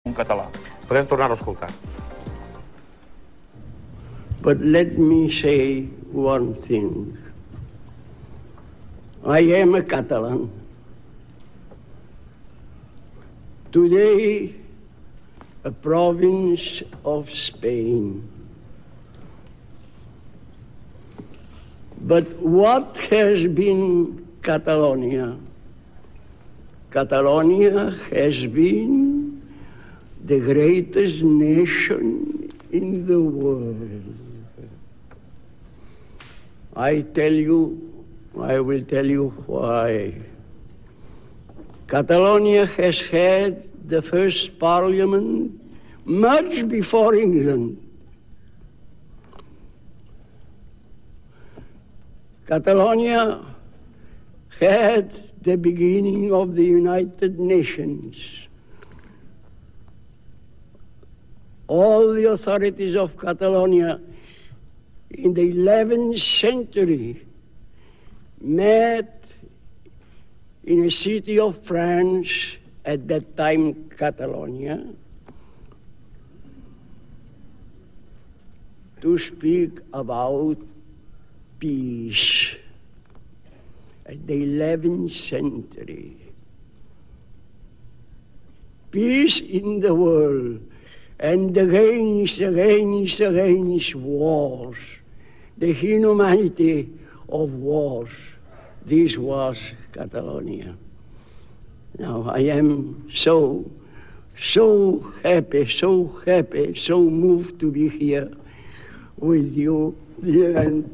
en català. Podem tornar-ho a escoltar. But let me say one thing. I am a Catalan. Today, a province of Spain. But what has been Catalonia? Catalonia has been the greatest nation in the world. I will tell you why. Catalonia has had the first parliament much before England. Catalonia had the beginning of the United Nations. All the authorities of Catalonia in the 11th century met in a city of France, at that time Catalonia, to speak about peace. At the 11th century. Peace in the world, and against wars, the inhumanity of wars. This was Catalonia. Now I am so happy, so moved to be here with you, dear, and